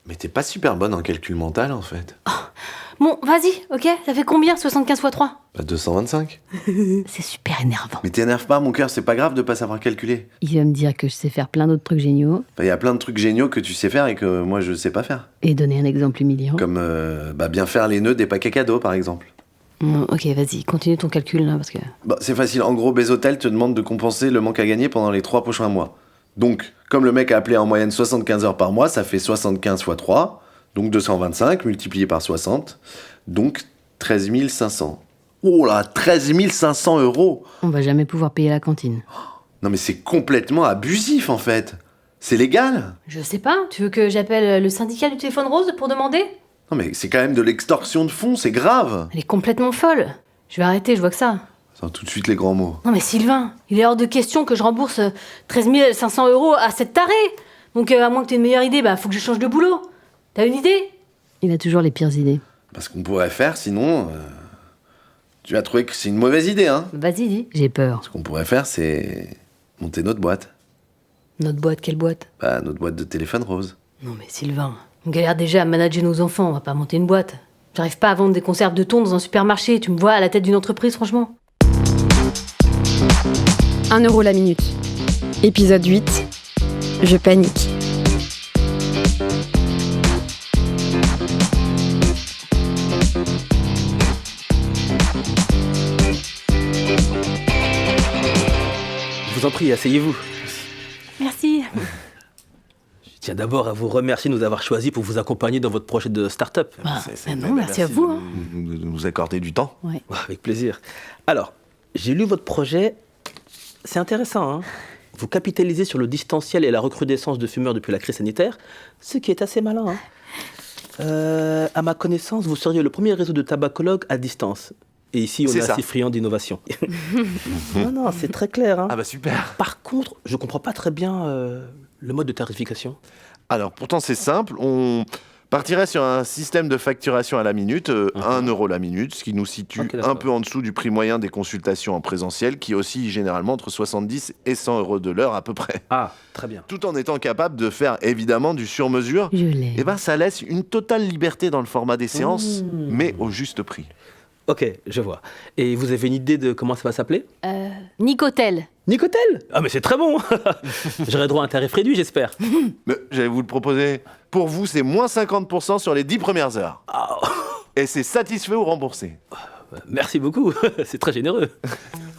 Mais t'es pas super bonne en calcul mental, en fait. Bon, vas-y, ok? Ça fait combien 75 x 3? Bah 225. C'est super énervant. Mais t'énerve pas, mon cœur, c'est pas grave de pas savoir calculer. Il va me dire que je sais faire plein d'autres trucs géniaux. Il y a plein de trucs géniaux que tu sais faire et que moi je sais pas faire. Et donner un exemple humiliant. Comme bien faire les nœuds des paquets cadeaux, par exemple. Ok, vas-y, continue ton calcul là, parce que... Bah, c'est facile. En gros, Bézotel te demande de compenser le manque à gagner pendant les 3 prochains mois. Donc, comme le mec a appelé en moyenne 75 heures par mois, ça fait 75 x 3, donc 225 multiplié par 60, donc 13 500. Oh là, 13 500 euros! On va jamais pouvoir payer la cantine. Non mais c'est complètement abusif en fait. C'est légal? Je sais pas, tu veux que j'appelle le syndicat du téléphone rose pour demander? Non mais c'est quand même de l'extorsion de fonds, c'est grave. Elle est complètement folle. Je vais arrêter, je vois que ça. Attends, tout de suite les grands mots. Non mais Sylvain, il est hors de question que je rembourse 13 500 euros à cette tarée. Donc à moins que t'aies une meilleure idée, faut que je change de boulot. T'as une idée? Il a toujours les pires idées. Parce qu'on pourrait faire, sinon... Tu vas trouver que c'est une mauvaise idée, hein? Vas-y, dis. J'ai peur. Ce qu'on pourrait faire, c'est monter notre boîte. Notre boîte, quelle boîte? Bah, notre boîte de téléphone rose. Non mais Sylvain, on galère déjà à manager nos enfants, on va pas monter une boîte. J'arrive pas à vendre des conserves de thon dans un supermarché, tu me vois à la tête d'une entreprise, franchement. 1 euro la minute. Épisode 8. Je panique. Je vous en prie, asseyez-vous. Merci. Je tiens d'abord à vous remercier de nous avoir choisis pour vous accompagner dans votre projet de start-up. Non, merci à vous. Hein. De nous accorder du temps. Ouais. Avec plaisir. Alors, j'ai lu votre projet. C'est intéressant, hein. Vous capitalisez sur le distanciel et la recrudescence de fumeurs depuis la crise sanitaire, ce qui est assez malin, hein. À ma connaissance, vous seriez le premier réseau de tabacologues à distance. Et ici, on est assez friand d'innovation. Non, c'est très clair, hein. Ah bah super. Par contre, je comprends pas très bien le mode de tarification. Alors pourtant c'est simple, on partirait sur un système de facturation à la minute, 1 euro la minute, ce qui nous situe un peu en dessous du prix moyen des consultations en présentiel, qui oscille généralement entre 70 et 100 euros de l'heure à peu près. Ah, très bien. Tout en étant capable de faire évidemment du sur-mesure, Je l'ai. et ça laisse une totale liberté dans le format des séances, mais au juste prix. Ok, je vois. Et vous avez une idée de comment ça va s'appeler ? Nicotel. Nicotel ? Ah mais c'est très bon. J'aurai droit à un tarif réduit, j'espère. Mais j'allais vous le proposer. Pour vous, c'est moins 50% sur les 10 premières heures. Et c'est satisfait ou remboursé. Merci beaucoup, c'est très généreux.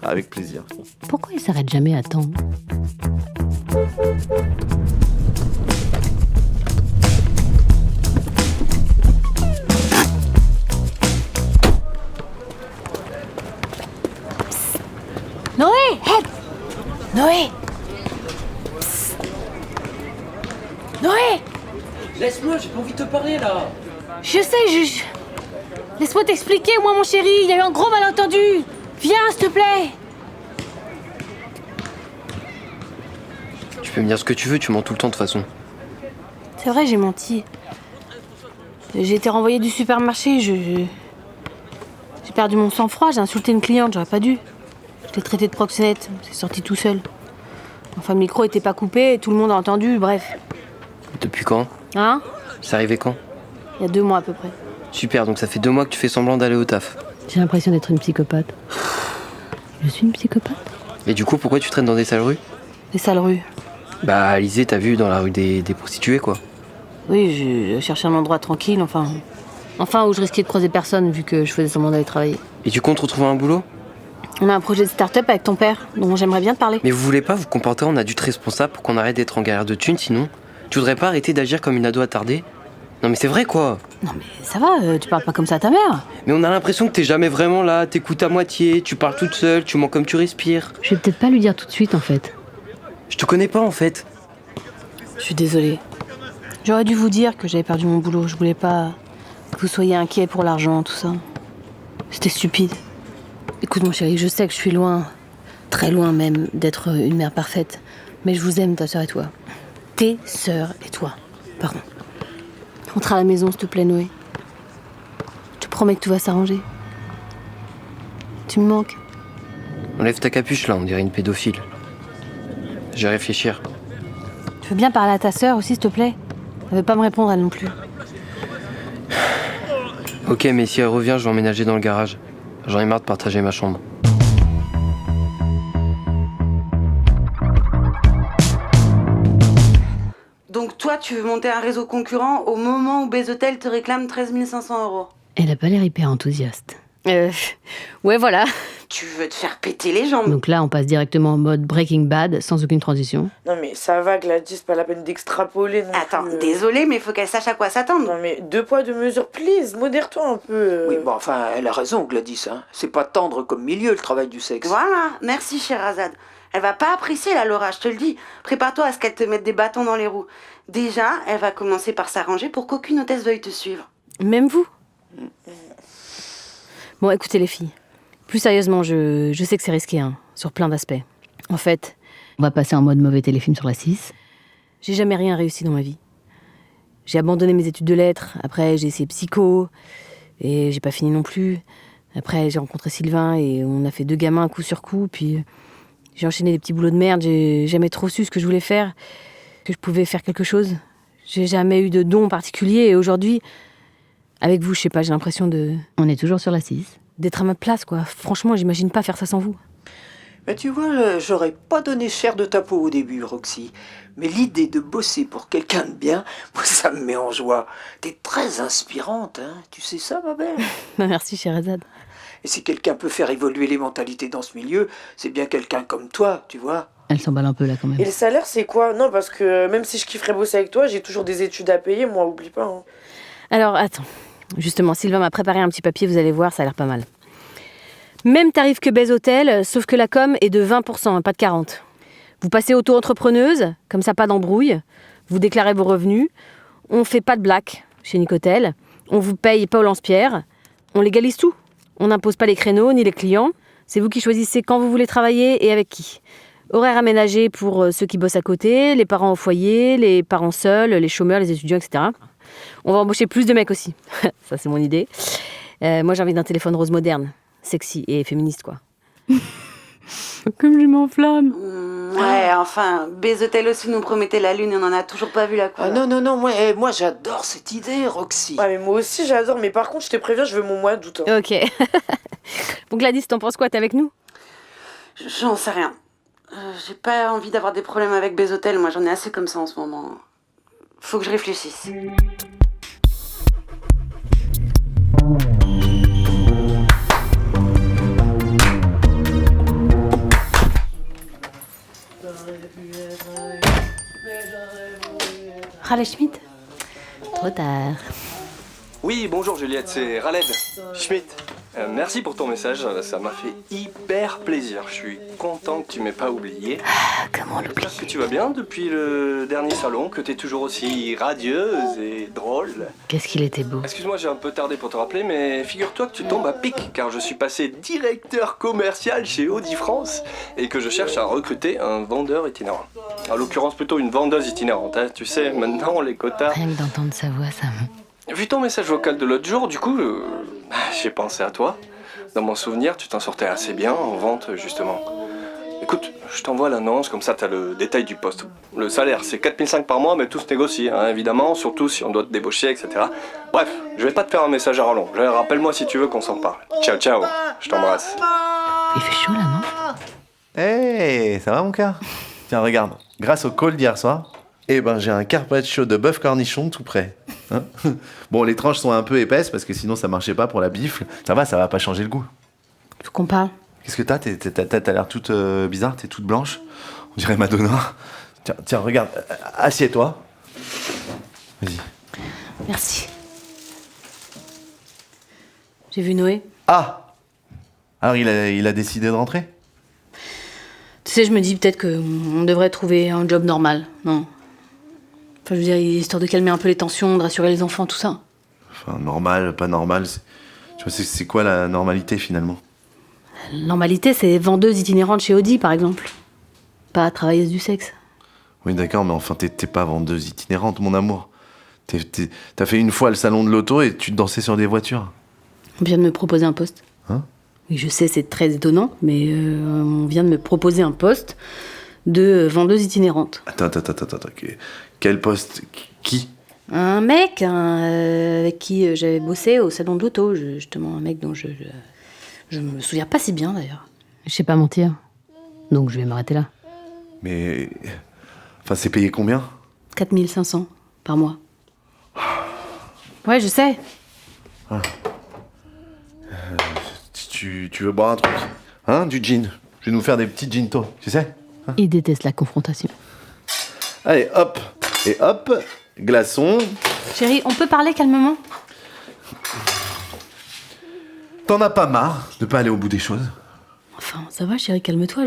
Avec plaisir. Pourquoi il s'arrête jamais à temps? Noé! Hey! Noé! Psst. Noé! Laisse-moi, j'ai pas envie de te parler là. Je sais, juge. Laisse-moi t'expliquer, moi, mon chéri. Il y a eu un gros malentendu. Viens, s'il te plaît. Tu peux me dire ce que tu veux, tu mens tout le temps de toute façon. C'est vrai, j'ai menti. J'ai été renvoyée du supermarché. J'ai perdu mon sang-froid. J'ai insulté une cliente. J'aurais pas dû. Je l'ai traité de proxénète. C'est sorti tout seul. Enfin, le micro était pas coupé. Et tout le monde a entendu. Bref. Depuis quand ? Hein? C'est arrivé quand ? Il y a 2 mois à peu près. Super, donc ça fait 2 mois que tu fais semblant d'aller au taf. J'ai l'impression d'être une psychopathe. Je suis une psychopathe? Et du coup, pourquoi tu traînes dans des sales rues ? Des sales rues. Bah, Alizé, t'as vu dans la rue des prostituées, quoi. Oui, je cherchais un endroit tranquille, enfin où je risquais de croiser personne vu que je faisais semblant d'aller travailler. Et tu comptes retrouver un boulot ? On a un projet de start-up avec ton père, dont j'aimerais bien te parler. Mais vous voulez pas vous comporter en adulte responsable pour qu'on arrête d'être en galère de thunes, sinon ? Tu voudrais pas arrêter d'agir comme une ado attardée ? Non mais c'est vrai, quoi. Non mais ça va, tu parles pas comme ça à ta mère. Mais on a l'impression que t'es jamais vraiment là, t'écoutes à moitié, tu parles toute seule, tu mens comme tu respires. Je vais peut-être pas lui dire tout de suite en fait. Je te connais pas en fait. Je suis désolée. J'aurais dû vous dire que j'avais perdu mon boulot, je voulais pas que vous soyez inquiets pour l'argent, tout ça. C'était stupide. Écoute mon chéri, je sais que je suis loin, très loin même, d'être une mère parfaite. Mais je vous aime, ta sœur et toi. Tes sœurs et toi. Pardon. Rentre à la maison, s'il te plaît, Noé. Je te promets que tout va s'arranger. Tu me manques. Enlève ta capuche là, on dirait une pédophile. Je vais réfléchir. Tu veux bien parler à ta sœur aussi, s'il te plaît? Elle veut pas me répondre, elle non plus. Ok, mais si elle revient, je vais emménager dans le garage. J'en ai marre de partager ma chambre. Donc toi, tu veux monter un réseau concurrent au moment où Bézotel te réclame 13 500 €. Elle a pas l'air hyper enthousiaste. Ouais, voilà. Tu veux te faire péter les jambes. Donc là, on passe directement en mode Breaking Bad, sans aucune transition. Non mais ça va Gladys, c'est pas la peine d'extrapoler non Attends, plus. désolée, mais faut qu'elle sache à quoi s'attendre. Non mais 2 poids 2 mesures, please, modère-toi un peu. Oui, bon, enfin, elle a raison, Gladys. Hein. C'est pas tendre comme milieu, le travail du sexe. Voilà, merci Sherazade. Elle va pas apprécier la Laura, je te le dis. Prépare-toi à ce qu'elle te mette des bâtons dans les roues. Déjà, elle va commencer par s'arranger pour qu'aucune hôtesse veuille te suivre. Même vous. Bon, écoutez les filles. Plus sérieusement, je sais que c'est risqué, hein, sur plein d'aspects. En fait, on va passer en mode mauvais téléfilm sur la 6. J'ai jamais rien réussi dans ma vie. J'ai abandonné mes études de lettres, après j'ai essayé psycho, et j'ai pas fini non plus. Après j'ai rencontré Sylvain et on a fait 2 gamins coup sur coup, puis j'ai enchaîné des petits boulots de merde, j'ai jamais trop su ce que je voulais faire, que je pouvais faire quelque chose. J'ai jamais eu de don particulier et aujourd'hui, avec vous, je sais pas, j'ai l'impression de... On est toujours sur la 6. D'être à ma place, quoi. Franchement, j'imagine pas faire ça sans vous. Mais tu vois, j'aurais pas donné cher de ta peau au début, Roxy. Mais l'idée de bosser pour quelqu'un de bien, moi, ça me met en joie. T'es très inspirante, hein. Tu sais ça, ma belle? Merci, Sherazade. Et si quelqu'un peut faire évoluer les mentalités dans ce milieu, c'est bien quelqu'un comme toi, tu vois. Elle s'emballe un peu, là, quand même. Et le salaire c'est quoi? Non parce que même si je kifferais bosser avec toi, j'ai toujours des études à payer, moi oublie pas. Hein. Alors, attends. Justement, Sylvain m'a préparé un petit papier, vous allez voir, ça a l'air pas mal. Même tarif que Bézotel, sauf que la com est de 20%, pas de 40%. Vous passez auto-entrepreneuse, comme ça pas d'embrouille. Vous déclarez vos revenus. On fait pas de black chez Nicotel. On vous paye pas au lance-pierre. On légalise tout. On n'impose pas les créneaux ni les clients. C'est vous qui choisissez quand vous voulez travailler et avec qui. Horaire aménagé pour ceux qui bossent à côté, les parents au foyer, les parents seuls, les chômeurs, les étudiants, etc. On va embaucher plus de mecs aussi. Ça, c'est mon idée. Moi, j'ai envie d'un téléphone rose moderne, sexy et féministe, quoi. Comme je m'enflamme. Ouais, enfin, Bézotel aussi nous promettait la lune et on en a toujours pas vu la couleur. Ah non, moi j'adore cette idée, Roxy. Ouais mais moi aussi j'adore, mais par contre je te préviens, je veux mon mois d'août. Hein. Ok. Bon, Gladys, t'en penses quoi? T'es avec nous? J'en sais rien. J'ai pas envie d'avoir des problèmes avec Bézotel, moi j'en ai assez comme ça en ce moment. Faut que je réfléchisse. Raleigh Schmitt? Trop tard. Oui, bonjour Juliette, c'est Raled Schmitt. Merci pour ton message, ça m'a fait hyper plaisir. Je suis content que tu m'aies pas oublié. Comment l'oublier? J'espère que tu vas bien depuis le dernier salon, que t'es toujours aussi radieuse et drôle. Qu'est-ce qu'il était beau. Excuse-moi, j'ai un peu tardé pour te rappeler, mais figure-toi que tu tombes à pic, car je suis passé directeur commercial chez Audi France et que je cherche à recruter un vendeur itinérant. En l'occurrence, plutôt une vendeuse itinérante, hein. Tu sais, maintenant les quotas... Rien que d'entendre sa voix, ça me... Vu ton message vocal de l'autre jour, du coup, j'ai pensé à toi. Dans mon souvenir, tu t'en sortais assez bien en vente, justement. Écoute, je t'envoie l'annonce, comme ça t'as le détail du poste. Le salaire, c'est 4 500 par mois, mais tout se négocie, hein, évidemment, surtout si on doit te débaucher, etc. Bref, je vais pas te faire un message à rallonge. Rappelle-moi si tu veux qu'on s'en parle. Ciao, ciao, je t'embrasse. Il fait chaud, là, non? Hey, ça va mon cœur? Tiens, regarde, grâce au call d'hier soir, eh ben j'ai un carpaccio de bœuf cornichon tout prêt. Hein. Bon, les tranches sont un peu épaisses parce que sinon ça marchait pas pour la bifle. Ça va pas changer le goût. Faut qu'on parle. Qu'est-ce que t'as? T'as l'air toute bizarre, t'es toute blanche. On dirait Madonna. Tiens, regarde, assieds-toi. Vas-y. Merci. J'ai vu Noé. Ah! Alors il a décidé de rentrer? Tu sais, je me dis peut-être qu'on devrait trouver un job normal, non? Enfin, je veux dire, histoire de calmer un peu les tensions, de rassurer les enfants, tout ça. Enfin, normal, pas normal. Tu vois, c'est quoi la normalité finalement? La normalité, c'est vendeuse itinérante chez Audi, par exemple. Pas travailleuse du sexe. Oui, d'accord, mais enfin, t'es pas vendeuse itinérante, mon amour. T'as fait une fois le salon de l'auto et tu dansais sur des voitures. On vient de me proposer un poste. Hein? Oui, je sais, c'est très étonnant, mais on vient de me proposer un poste de vendeuse itinérante. Attends. Quel poste? Qui? Un mec avec qui j'avais bossé au salon de l'auto, justement, un mec dont je me souviens pas si bien d'ailleurs. Je sais pas mentir, donc je vais m'arrêter là. Mais... Enfin, c'est payé combien ? 4 500 par mois. Ouais, je sais. Ah. Tu veux boire un truc ? Hein, du gin. Je vais nous faire des petits ginto, tu sais ? Il déteste la confrontation. Allez, hop. Et hop, glaçon. Chérie, on peut parler calmement ? T'en as pas marre de pas aller au bout des choses ? Enfin, ça va, chérie, calme-toi,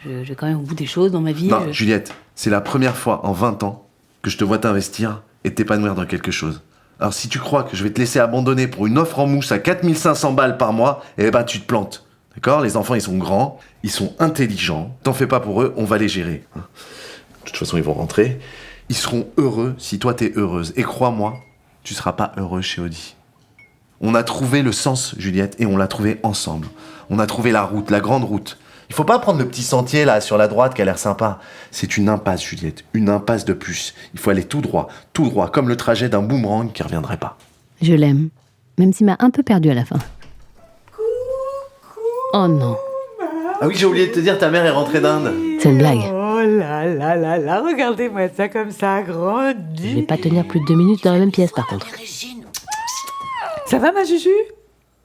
je vais quand même au bout des choses dans ma vie. Non, Juliette, c'est la première fois en 20 ans que je te vois t'investir et t'épanouir dans quelque chose. Alors si tu crois que je vais te laisser abandonner pour une offre en mousse à 4 500 balles par mois, eh ben tu te plantes. D'accord ? Les enfants, ils sont grands, ils sont intelligents. T'en fais pas pour eux, on va les gérer. De toute façon, ils vont rentrer. Ils seront heureux si toi, t'es heureuse. Et crois-moi, tu seras pas heureux chez Audi. On a trouvé le sens, Juliette, et on l'a trouvé ensemble. On a trouvé la route, la grande route. Il faut pas prendre le petit sentier, là, sur la droite, qui a l'air sympa. C'est une impasse, Juliette. Une impasse de plus. Il faut aller tout droit, comme le trajet d'un boomerang qui reviendrait pas. Je l'aime, même s'il m'a un peu perdu à la fin. Oh non. Ah oui, j'ai oublié de te dire, ta mère est rentrée d'Inde. C'est une blague. Oh là là là là, regardez-moi ça comme ça, grandi. Je vais pas tenir plus de 2 minutes dans la même pièce, par contre. Ça va, ma Juju?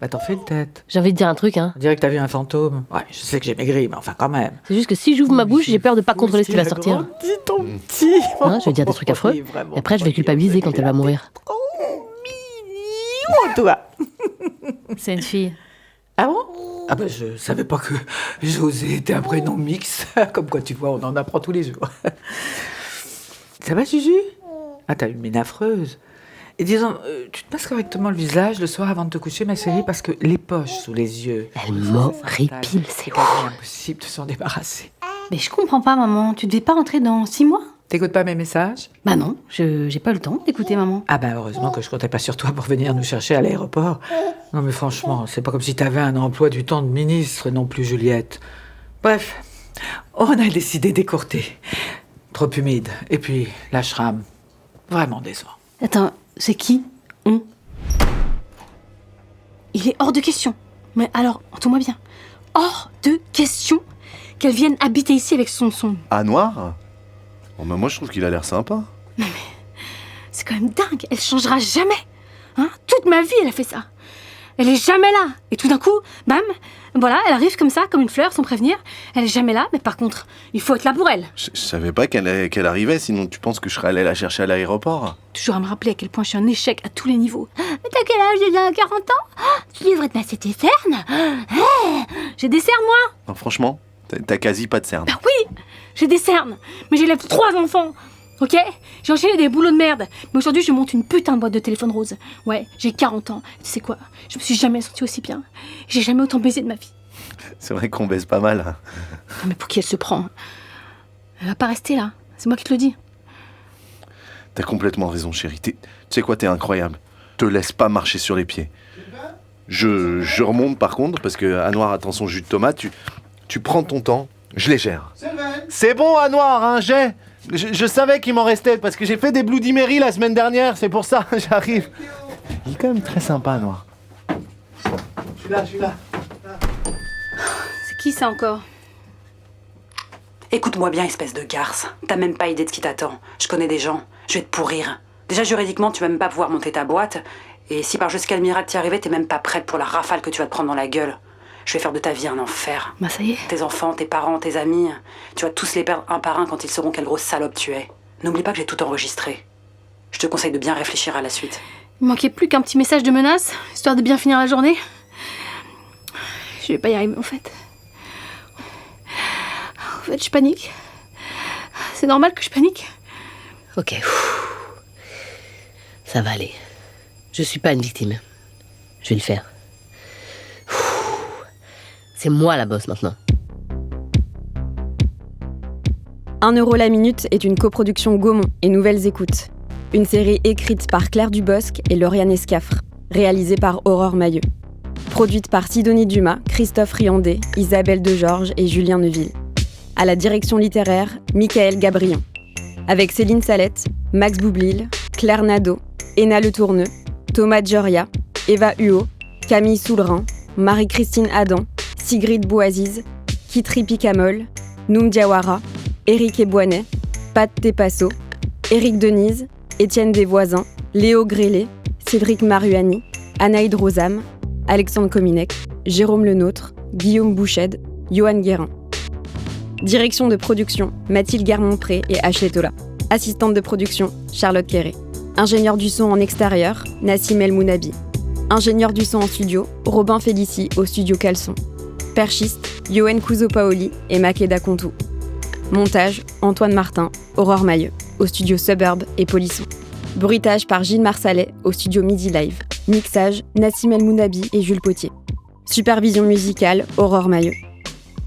Bah t'en fais une tête. J'ai envie de dire un truc, hein. On dirait que t'as vu un fantôme. Ouais, je sais que j'ai maigri, mais enfin quand même. C'est juste que si j'ouvre ma bouche, j'ai peur de pas contrôler ce qui va sortir. Grandi, ton petit. Hein, je vais dire des trucs affreux. Et après, je vais culpabiliser quand elle va mourir. Oh, mignon, toi. C'est une fille. Ah bon? Ah bah je savais pas que José était un prénom mixte. Comme quoi tu vois, on en apprend tous les jours. Ça va, Juju? Ah, t'as une mine affreuse. Et disons, tu te passes correctement le visage le soir avant de te coucher, ma chérie, parce que les poches sous les yeux... Elle m'horripile, c'est ouf. Impossible de s'en débarrasser. Mais je comprends pas, maman. Tu devais pas rentrer dans 6 mois? T'écoutes pas mes messages? Bah non, j'ai pas le temps d'écouter, maman. Ah bah heureusement que je comptais pas sur toi pour venir nous chercher à l'aéroport. Non mais franchement, c'est pas comme si t'avais un emploi du temps de ministre non plus, Juliette. Bref, on a décidé d'écourter. Trop humide. Et puis, l'ashram, vraiment décevant. Attends, c'est qui? On? Il est hors de question. Mais alors, entends-moi bien. Hors de question qu'elle vienne habiter ici avec son... Ah, Noir ? Oh, bah moi, je trouve qu'il a l'air sympa. Non mais, c'est quand même dingue. Elle changera jamais. Hein? Toute ma vie, elle a fait ça. Elle est jamais là. Et tout d'un coup, bam, voilà, elle arrive comme ça, comme une fleur, sans prévenir. Elle est jamais là, mais par contre, il faut être là pour elle. Je savais pas qu'elle arrivait, sinon tu penses que je serais allé la chercher à l'aéroport ? Toujours à me rappeler à quel point je suis un échec à tous les niveaux. Mais t'as quel âge déjà? 40 ans? Tu devrais te masser tes cernes. J'ai des cernes, moi. Non, franchement, t'as quasi pas de cernes. Bah oui, j'ai des cernes, mais j'élève 3 enfants. Ok? J'ai enchaîné des boulots de merde. Mais aujourd'hui, je monte une putain de boîte de téléphone rose. Ouais, j'ai 40 ans. Tu sais quoi? Je me suis jamais sentie aussi bien. J'ai jamais autant baisé de ma vie. C'est vrai qu'on baise pas mal. Non, mais pour qui elle se prend? Elle va pas rester là. C'est moi qui te le dis. T'as complètement raison, chérie. Tu sais quoi, t'es incroyable. Te laisse pas marcher sur les pieds. Je remonte par contre, parce que Anouar attend son jus de tomate. Tu prends ton temps, je les gère. C'est bon, Anouar, hein, je savais qu'il m'en restait, parce que j'ai fait des Bloody Mary la semaine dernière, c'est pour ça, j'arrive. Il est quand même très sympa, Noir. Je suis là. C'est qui ça encore? Écoute-moi bien, espèce de garce. T'as même pas idée de ce qui t'attend. Je connais des gens. Je vais te pourrir. Déjà, juridiquement, tu vas même pas pouvoir monter ta boîte. Et si par jusqu'à le miracle t'y arrivais, t'es même pas prête pour la rafale que tu vas te prendre dans la gueule. Je vais faire de ta vie un enfer. Bah ça y est. Tes enfants, tes parents, tes amis, tu vas tous les perdre un par un quand ils sauront quelle grosse salope tu es. N'oublie pas que j'ai tout enregistré. Je te conseille de bien réfléchir à la suite. Il manquait plus qu'un petit message de menace, histoire de bien finir la journée. Je vais pas y arriver en fait. En fait, je panique. C'est normal que je panique. Ok. Ça va aller. Je suis pas une victime. Je vais le faire. C'est moi la bosse maintenant. 1 euro la minute est une coproduction Gaumont et Nouvelles Écoutes. Une série écrite par Claire Dubosc et Lauriane Escafre, réalisée par Aurore Mailleux. Produite par Sidonie Dumas, Christophe Riandé, Isabelle Degeorges et Julien Neuville. À la direction littéraire, Michael Gabrion. Avec Céline Salette, Max Boublil, Claire Nadeau, Ena Le Tourneux, Thomas Gioria, Eva Huot, Camille Soulrin, Marie-Christine Adam, Sigrid Bouaziz, Kitri Picamol, Noum Diawara, Éric Eboinet, Pat Tepasso, Éric Denise, Étienne Desvoisins, Léo Grélé, Cédric Maruani, Anaïd Rosam, Alexandre Kominek, Jérôme Lenôtre, Guillaume Bouched, Johan Guérin. Direction de production, Mathilde Guermont-Pré et Ashley Tola. Assistante de production, Charlotte Quéré. Ingénieur du son en extérieur, Nassim El Mounabi. Ingénieur du son en studio, Robin Félicie au studio Caleçon. Perchiste, Yoann Couso-Paoli et Makeda Contou. Montage, Antoine Martin, Aurore Mailleux, au studio Suburb et Polisson. Bruitage par Gilles Marsalet au studio Midi Live. Mixage, Nassim El Mounabi et Jules Potier. Supervision musicale, Aurore Mailleux.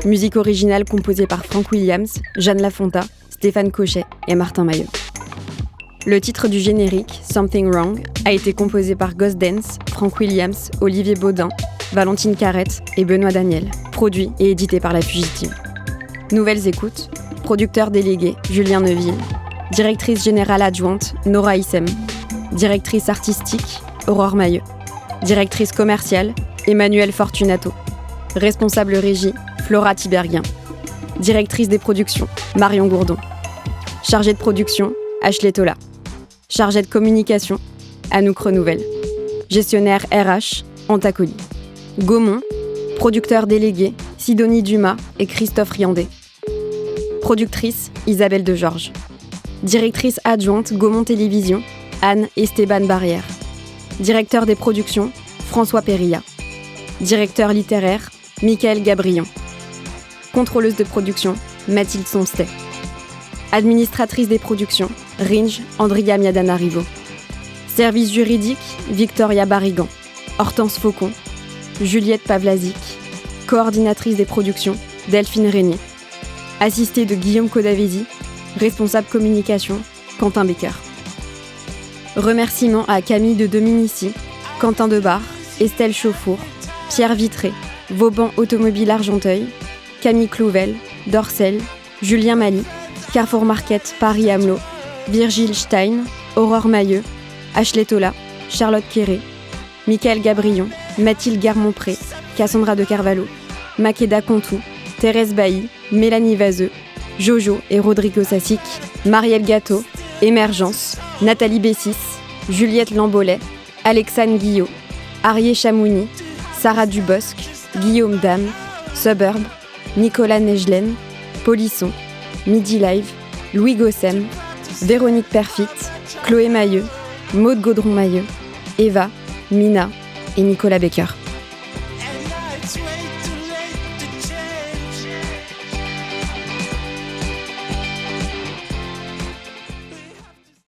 Musique originale composée par Frank Williams, Jeanne Lafonta, Stéphane Cochet et Martin Mailleux. Le titre du générique, Something Wrong, a été composé par Ghost Dance, Frank Williams, Olivier Baudin, Valentine Carrette et Benoît Daniel, produit et édité par La Fugitive. Nouvelles écoutes, producteur délégué, Julien Neuville, directrice générale adjointe, Nora Issem, directrice artistique, Aurore Mailleux, directrice commerciale, Emmanuel Fortunato, responsable régie, Flora Tiberghien, directrice des productions, Marion Gourdon, chargée de production, Ashley Tola, chargée de communication, Anouk Renouvelle, gestionnaire RH, Anta Colli. Gaumont, producteur délégué, Sidonie Dumas et Christophe Riandé. Productrice, Isabelle Degeorges. Directrice adjointe Gaumont Télévision, Anne Esteban Barrière. Directeur des productions, François Périlla. Directeur littéraire, Michael Gabrion. Contrôleuse de production, Mathilde Somstet. Administratrice des productions, Ringe Andrea Miadanarivo. Service juridique, Victoria Barrigan. Hortense Faucon. Juliette Pavlazic. Coordinatrice des productions, Delphine Régnier. Assistée de Guillaume Codavesi. Responsable communication, Quentin Becker. Remerciements à Camille de Dominici, Quentin Debar, Estelle Chauffour, Pierre Vitré, Vauban Automobile Argenteuil, Camille Clouvel, Dorcel, Julien Mali, Carrefour Market Paris Amelot, Virgile Stein, Aurore Mailleux, Ashley Tola, Charlotte Quéré, Michael Gabrion, Mathilde Guermont-Pré, Cassandra de Carvalho, Makeda Contou, Thérèse Bailly, Mélanie Vazeux, Jojo et Rodrigo Sassic, Marielle Gâteau, Émergence, Nathalie Bessis, Juliette Lambolet, Alexandre Guillot, Arié Chamouni, Sarah Dubosc, Guillaume Dame, Suburb, Nicolas Negelen, Polisson, Midi Live, Louis Gossem, Véronique Perfit, Chloé Mailleux, Maude Gaudron-Mailleux, Eva, Mina et Nicolas Becker.